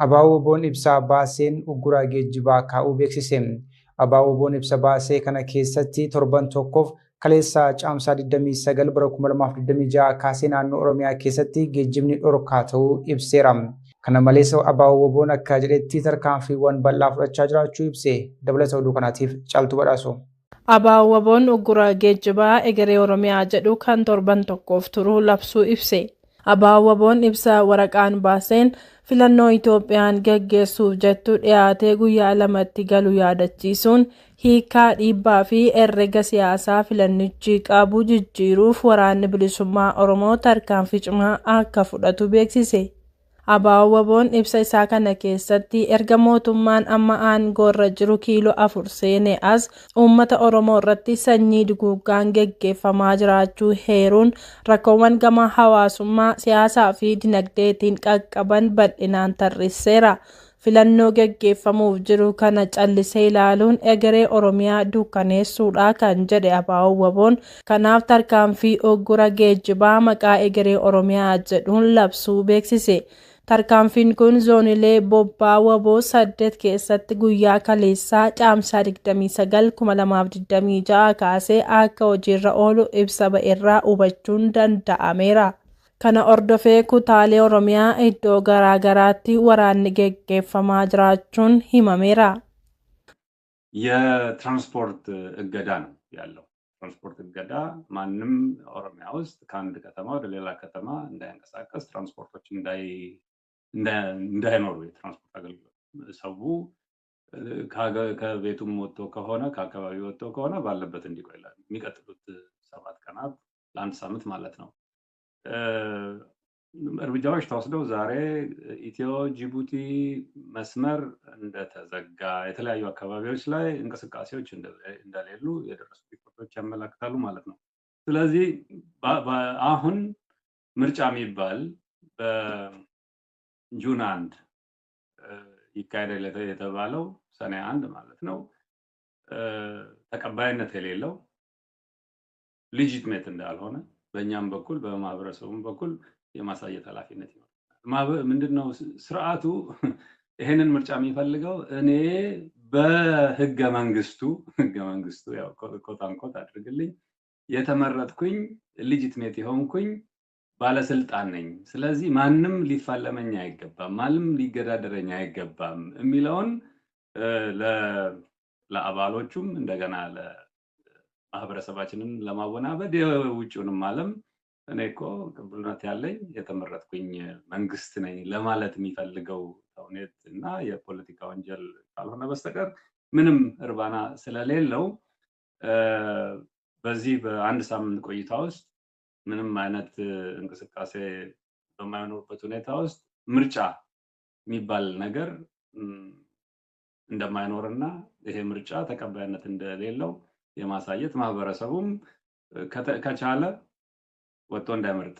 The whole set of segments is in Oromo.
Abaaboo boon ibsaa baaseen uggura geejjibaa kaa'uu beeksise. Abaaboo boon ibsa baasee kana keessatti torban tokkoof kaleessa caamsaa 29 bara 2026 kaasee naannoo Oromiyaa keessatti geejjibni dhorkaa ta'uu ibseera. Kana malees abaaboo boon akka jedhetti tarkaanfiiwwan bal'aa fudhachaa jiraachuu ibse. Dabalata oduu kanaatiif Caaltuu Badhaasoo. Abaaboo boon uggura geejjibaa egeree Oromiyaa jedhu kan torban tokkoof turuu labsuu ibse. Abaaboo boon ibsa waraqaan baaseen filannoo Itoophiyaan gaggeessuuf jettu dhiyaatee guyyaa lamatti galu yaadachiisuun hiikaa dhiibbaa fi herrega siyaasaa filannichi qabu jijjiiruuf waraanni bilisummaa Oromoo tarkaanfii cimaa akka fudhatu beeksise. Abaaboo boon ibsa isaa kana keessatti erga mootummaan amma aangoorra jiru kiiloo 4 seenee as uummata Oromoo irratti sanyii duguuggaan geggeeffamaa jiraachuu heeruun rakkoowwan gama hawaasummaa siyaasaa fi dinagdeetiin qaqqaban bal'inaan tarreesseera. Filannoo geggeeffamuuf jiru kana callisee ilaaluun egeree Oromiyaa dukkaneessuudha kan jedhe Abaaboo boon. Kanaaf tarkaanfii uggura geejjibaa maqaa egeree Oromiyaa jedhuun labsuu beeksise. Tarkaanfiin kun zoonilee bobbaa waboo 8 keessatti guyyaa kaleessaa caamsaa 29 2026 kaasee akka hojiirra oolu ibsa ba'eerraa hubachuun danda'ameera. Kana ordofee kutaalee Oromiyaa iddoo garaagaraatti waraanni geggeeffamaa jiraachuun himameera. የትራንስፖርት እገዳ ነው ያለው። ትራንስፖርት እገዳ ማንም ኦሮሚያ ውስጥ ከአንድ ከተማ ወደ ሌላ ከተማ እንዳይንቀሳቀስ ትራንስፖርቶች እንዳይኖሩ የትራንስፖርት አገልግሎት ሰው ከቤቱም ወጥቶ ከሆነ ከአካባቢው ወጥቶ ከሆነ ባለበት እንዲቆይ ይላል። የሚቀጥሉት 7 ቀናት ለአንድ ሳምንት ማለት ነው። እርምጃዎች ተወስደው ዛሬ ኢትዮ ጅቡቲ መስመር እንደተዘጋ የተለያዩ አካባቢዎች ላይ እንቅስቃሴዎች እንደሌሉ የደረሱ ሪፖርቶች ያመለክታሉ ማለት ነው። ስለዚህ አሁን ምርጫ የሚባል በጁን 1 ይካሄዳል የተባለው ሰኔ 1 ማለት ነው ተቀባይነት የሌለው ሌጂቲሜት እንዳልሆነ በእኛም በኩል በማህበረሰቡም በኩል የማሳየት ኃላፊነት ይኖርብናል። ምንድነው ስርዓቱ ይሄንን ምርጫ የሚፈልገው እኔ በህገ መንግስቱ ያው ኮታንኮት አድርግልኝ የተመረጥኩኝ ሌጂቲሜት የሆንኩኝ ባለስልጣን ነኝ። ስለዚህ ማንም ሊፋለመኝ አይገባም፣ ማንም ሊገዳደረኝ አይገባም የሚለውን ለአባሎቹም እንደገና ለማህበረሰባችንን ለማወናበድ የውጭውንም ዓለም እኔ እኮ ቅቡልነት ያለኝ የተመረጥኩኝ መንግስት ነኝ ለማለት የሚፈልገው ተውኔት እና የፖለቲካ ወንጀል ካልሆነ በስተቀር ምንም እርባና ስለሌለው በዚህ በአንድ ሳምንት ቆይታ ውስጥ ምንም አይነት እንቅስቃሴ በማይኖርበት ሁኔታ ውስጥ ምርጫ የሚባል ነገር እንደማይኖርና ይሄ ምርጫ ተቀባይነት እንደሌለው የማሳየት ማህበረሰቡም ከቻለ ወጥቶ እንዳይመርጥ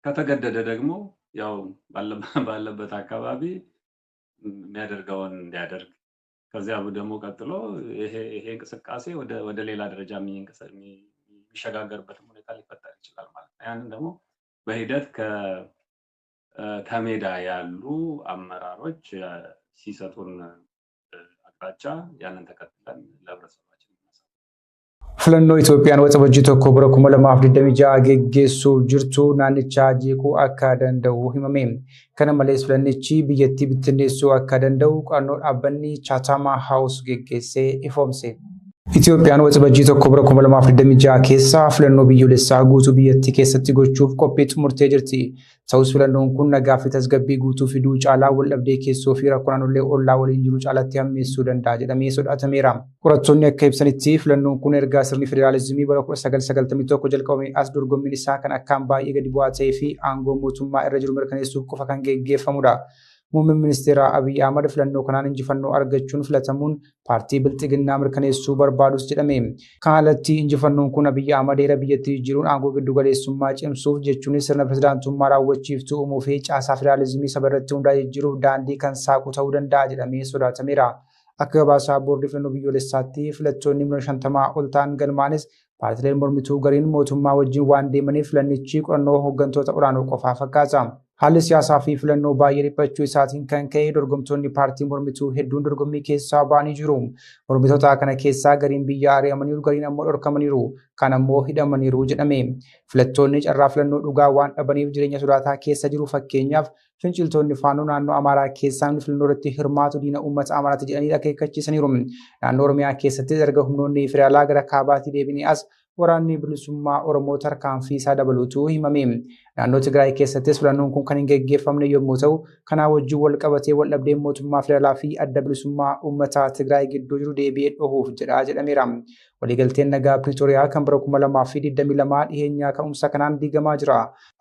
ከተገደደ ደግሞ ያው ባለበት አካባቢ የሚያደርገውን እንዲያደርግ ከዚያ ደግሞ ቀጥሎ ይሄ እንቅስቃሴ ወደ ሌላ ደረጃ የሚሸጋገርበት ሁኔታ ሊፈጠር ይችላል ማለት ነው። ያንን ደግሞ በሂደት ከሜዳ ያሉ አመራሮች ሲሰጡን አቅጣጫ ያንን ተከትለን ለህብረተሰባችን Filannoo Itoophiyaan waxabajjii tokko bara 2026 geggeessuuf jirtu naannichaa jeequu akka danda'u himame. Kana malees filannichi biyyattii bittinneessuu akka danda'u qorannoo dhaabbanni Chatham House geggeessee ifoomse. Itoophiyaan waxabajjii tokko bara 2026 keessa filannoo biyyoolessaa guutuu biyyattii keessatti gochuuf qophii xumurtee jirti. Ta'us filannoon kun nagaa fi tasgabbii guutuu fiduu caalaa wal dhabdee keessoo fi rakkoo naannolee ollaa waliin jiru caalaatti hammeessuu danda'a jedhamee sodaatameera. Qorattoonni akka ibsanitti filannoon kun ergaa sirni federaalizimii bara 1991 jalqabame as dorgommiin isaa kan akkaan baay'ee gadi bu'aa ta'ee fi aangoo mootummaa irra jiru mirkaneessuuf qofa kan geggeeffamudha. Muummeen ministeera Abiy Ahmad filannoo kanaan injifannoo argachuun filatamuun paartii bilxiginnaa mirkaneessuu barbaadus jedhame. Kanalatti injifannoon kun Abiy Ahmad era biyyattii jiruun aangoo giddu galeessummaa cimsuuf jechuunis sirna pirezidaantummaa raawwachiiftuu uumuu fi caasaa federaalizimii saba irratti hundaa'ee jiruuf daandii kan saaqu ta'uu danda'a jedhamee sodaatameera. Akka gabaasaa boordii filannoo biyyoolessaatti filattoonni 50 ol ta'an galmaanis paartileen mormituu gariin mootummaa wajjin waan deemaniif filannichi qorannoo hooggantoota olaanoo qofaa fakkaata. Haalli siyaasaa fi filannoo baay'ee dhiphachuu isaatiin kan ka'e dorgomtoonni paartii mormituu hedduun dorgommii keessaa ba'anii jiru. Mormitoota kana keessaa gariin biyya ari'amaniiru, gariin ammoo dhorkamaniiru, kan ammoo hidhamaniiru jedhame. Filattoonni carraa filannoo dhugaa waan dhabaniif jireenya sodaataa keessa jiru. Fakkeenyaaf finciltoonni faannoo naannoo Amaaraa keessaa filannoo irratti hirmaatu diina uummata Amaaraatti jedhanii akeekkachiisaniiru. Naannoo Oromiyaa keessatti erga humnoonni federaalaa gara kaabaatii deebi'anii as waraanni bilisummaa Oromoo tarkaanfii isaa dabaluutu himame. Naannoo Tigraay keessattis filannoon kun kan hin geggeeffamne yommuu ta'u, kanaa wajjin wal qabatee wal dhabdeen mootummaa federaalaa fi adda bilisummaa uummataa Tigraay gidduu jiru deebi'ee dhohuuf jedhameera. Waliigalteen nagaa Pretooriyaa kan bara 2022 dhiyeenyaa ka'umsa kanaan diigamaa jira.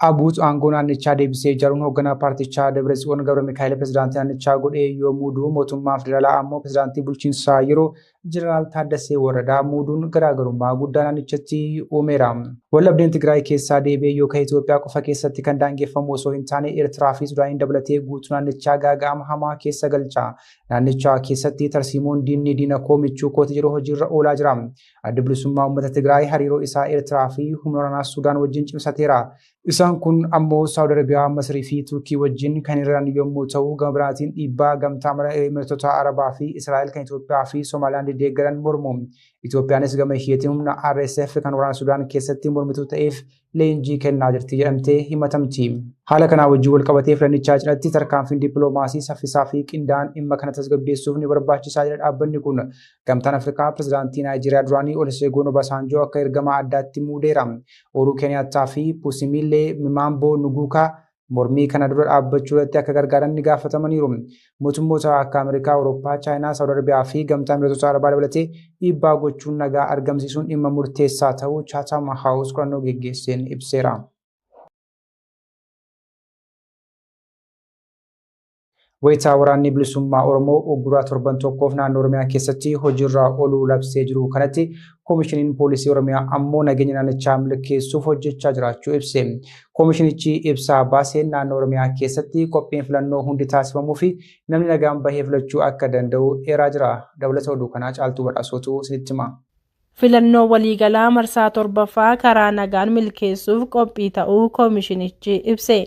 Abuut aangoo naannichaa deebisee ijaaruun hoogganaa paartichaa Dabratsiyoon Gabra Mikaa'el pirezidaantii naannichaa godhee yoo muudu, mootummaa federaalaa ammoo pirezidaantii bulchiinsaa yeroo Jeneraal Taaddasee Warradaa muuduun garaagarummaa guddaa naannichatti uumeera. Waldhabdeen Tigraay keessaa deebi'ee yoo ka'e Itoophiyaa qofa keessatti kan daangeffamu osoo hin taane Eertiraa fi Sudaaniin dabalatee guutuu naannichaa gaaga'ama hamaa keessa galcha. Naannichaa keessatti tarsiimoon diinni diina koo michuu kooti jedhu hojiirra oolaa jira. Adda bilisummaa uummata Tigraay hariiroo isaa Eertiraa fi humna waraanaa Sudaan wajjin cimsateera. Isaan kun ammoo Saawud Arabiyaa, Masrii fi Turkii wajjin kan hiriiran yommuu ta'u, gama biraatiin dhiibbaa gamtaa Imiratoota Arabaa fi Israa'el kan Itoophiyaa fi Somaalilaan deeggaran mormu. Itoophiyaanis gama isheetiin humna RSF kan waraana Sudaan keessatti mormituu ta'eef leenjii kennaa jirti jedhamtee himatamti. Haala kanaa wajjin wal qabatee filannichaa cinatti tarkaanfiin dippiloomaasii saffisaa fi qindaa'aan dhimma kana tasgabbeessuuf ni barbaachisaa jedha dhaabbanni kun. Gamtaan Afrikaa pirezidaantii Naayijeeriyaa duraanii Olusegun Obasanjoo akka ergamaa addaatti muudeera. Uhuru Kenyaattaa fi Pusimillee Mambo Nuguukaa mormii kana dura dhaabbachuu irratti akka gargaaran ni gaafatamaniiru. Mootummoota akka Ameerikaa, Awurooppaa, Chaayinaa, Saawud Arabiyaa fi gamtaa Imiratoota Arabaa dabalatee dhiibbaa gochuun nagaa argamsiisuun dhimma murteessaa ta'uu Chatham House qorannoo geggeesseen ibseera. Wayitaa waraanni bilisummaa Oromoo ogguraa torban tokkoof naannoo Oromiyaa keessatti hojiirra ooluu labsee jiru kanatti koomishiniin poolisii Oromiyaa ammoo nageenya naannichaa milkeessuuf hojjechaa jiraachuu ibse. Koomishinichi ibsaa baaseen naannoo Oromiyaa keessatti qophiin filannoo hundi taasifamuu fi namni nagaan bahee filachuu akka danda'u eeraa jira. Dabalata oduu kanaa Caaltuu Badhaasootu isinitti hima. Filannoo waliigalaa marsaa torbaffaa karaa nagaan milkeessuuf qophii ta'uu koomishinichi ibse.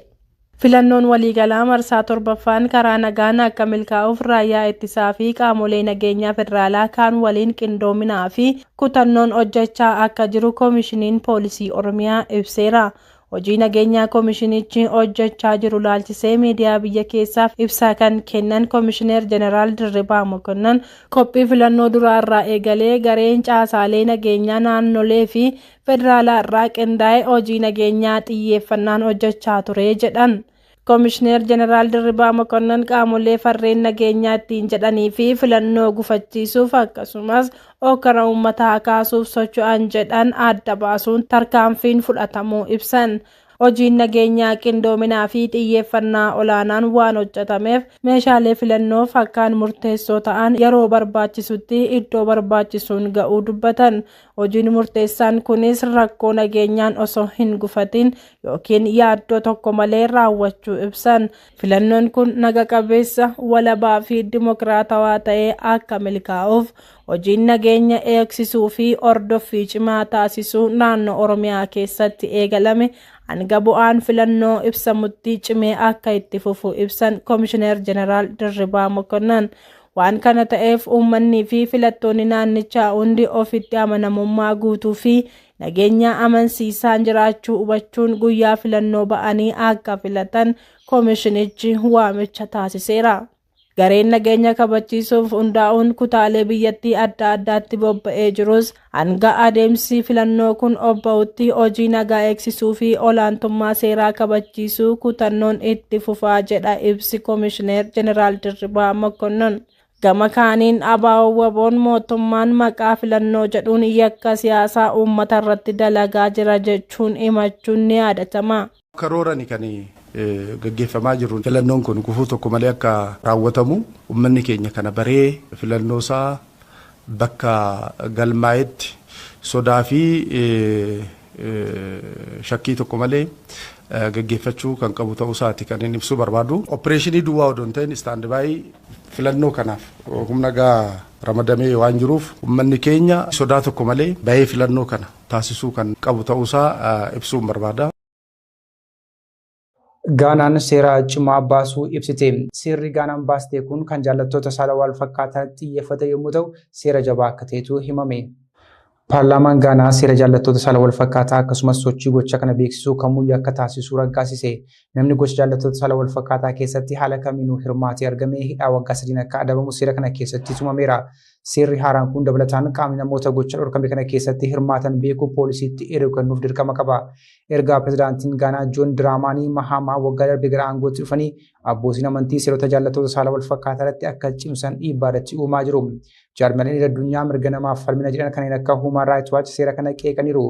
Filannoon waliigalaa marsaa torbaffaan karaa nagaan akka milkaa'uuf raayyaa ittisaa fi qaamolee nageenyaa federaalaa kaan waliin qindoominaa fi kutannoon hojjechaa akka jiru koomishiniin poolisii Oromiyaa ibseera. Hojii nageenyaa koomishinichi hojjechaa jiru laalchisee miidiyaa biyya keessaaf ibsaa kan kennan Koomishineer Jeneraal Dirribaa Mokonnon qophii filannoo duraa irraa eegalee gareen caasaalee nageenyaa naannolee fi federaalaa irraa qindaa'ee hojii nageenyaa xiyyeeffannaan hojjechaa ture jedhan. Koomishineer Jeneraal Dirribaa Mokonnon qaamolee farreen nageenyaa ittiin jedhanii fi filannoo gufachiisuuf akkasumas hokkara uummataa kaasuuf socho'an jedhan adda baasuun tarkaanfiin fudhatamuu ibsan. Hojiin nageenyaa qindoominaa fi xiyyeeffannaa olaanaan waan hojjetameef meeshaalee filannoof akkaan murteessoo ta'an yeroo barbaachisutti iddoo barbaachisuun ga'uu dubbatan. Hojiin murteessaan kunis rakkoo nageenyaan osoo hin gufatin yookiin yaaddoo tokko malee raawwachuu ibsan. Filannoon kun naga qabeessa, walabaa fi dimokiraatawaa ta'ee akka milkaa'uuf hojiin nageenya eegsisuu fi hordoffii cimaa taasisuu naannoo Oromiyaa keessatti eegalame hanga bu'aan filannoo ibsamutti cimee akka itti fufu ibsan Koomishineer Jeneraal Dirribaa Mokonnon. Waan kana ta'eef uummanni fi filattoonni naannichaa hundi ofitti amanamummaa guutuu fi nageenya amansiisaan jiraachuu hubachuun guyyaa filannoo ba'anii akka filatan koomishinichi waamicha taasiseera. Gareen nageenya kabachiisuuf hundaa'uun kutaalee biyyattii adda addaatti bobba'ee jirus hanga adeemsi filannoo kun obba'utti hojii nagaa eegsisuu fi olaantummaa seeraa kabachiisuu kutannoon itti fufaa jedha ibsi Koomishineer Jeneraal Dirribaa Mokonnon. Gama kaaniin ABO'n mootummaan maqaa filannoo jedhuun yakka siyaasaa uummata irratti dalagaa jira jechuun himachuun ni yaadatama. Karoorani kan gaggeeffamaa jiru filannoon kun gufuu tokko malee akka raawwatamu uummanni keenya kana baree filannoo isaa bakka galmaa'etti sodaa fi shakkii tokko malee gaggeeffachuu kan qabu ta'uu isaati kan inni ibsuu barbaadu. Opereeshinii duwwaa odoo hin ta'in istaand baay'ee filannoo kanaaf humna gaa ramadamee waan jiruuf uummanni keenya sodaa tokko malee bahee filannoo kana taasisuu kan qabu ta'uu isaa ibsuun barbaada. Gaanaan seera cimaa baasuu ibsite. Seerri Gaanaan baaste kun kan jaallattoota saala wal fakkaataatti xiyyeeffate yommuu ta'u, seera jabaa akka ta'etu himame. Paarlaamaan Gaanaa seera jaallattoota saala wal fakkaataa akkasumas sochii gocha kana beeksisuu kamuyyuu akka taasisu raggaasise. Namni gocha jaallattoota saala wal fakkaataa keessatti haala kamiinuu hirmaatee argamee hidhaa waggaa 3 akka adabamu seera kana keessatti tumameera. Seerri haaraan kun dabalataan qaamni namoota gocha dhorkame kana keessatti hirmaatan beekuu poolisiitti erganuuf dirqama qaba. Ergaa pirezidaantiin Gaanaa Joon Diraamaanii Mahamaa waggaa darbe gara aangootti dhufanii abbootiin amantii seerota jaallattoota saala wal fakkaataa irratti akka cimsan dhiibbaa irratti uumaa jiru. Jaarmiyaaleen addunyaa mirga namaaf falmina jedhan kanneen akka Human Rights Watch seera kana qeeqaniiru.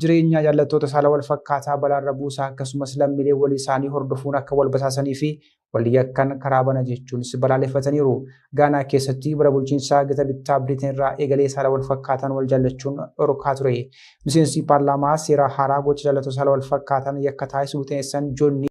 Jireenya jaallattoota saala wal fakkaataa balaarra buusaa akkasumas lammiilee walii isaanii hordofuun akka wal basaasanii fi walii akkan karaa bana jechuunis balaaleffataniiru. Gaanaa keessatti bara bulchiinsaa gita bittaa Biriteen irraa eegalee saala wal fakkaataan wal jaallachuun dhorkaa ture. Miseensi paarlaamaa seera haaraa gocha jaallattoota saala wal fakkaataan yakka taasisu xeessan Joon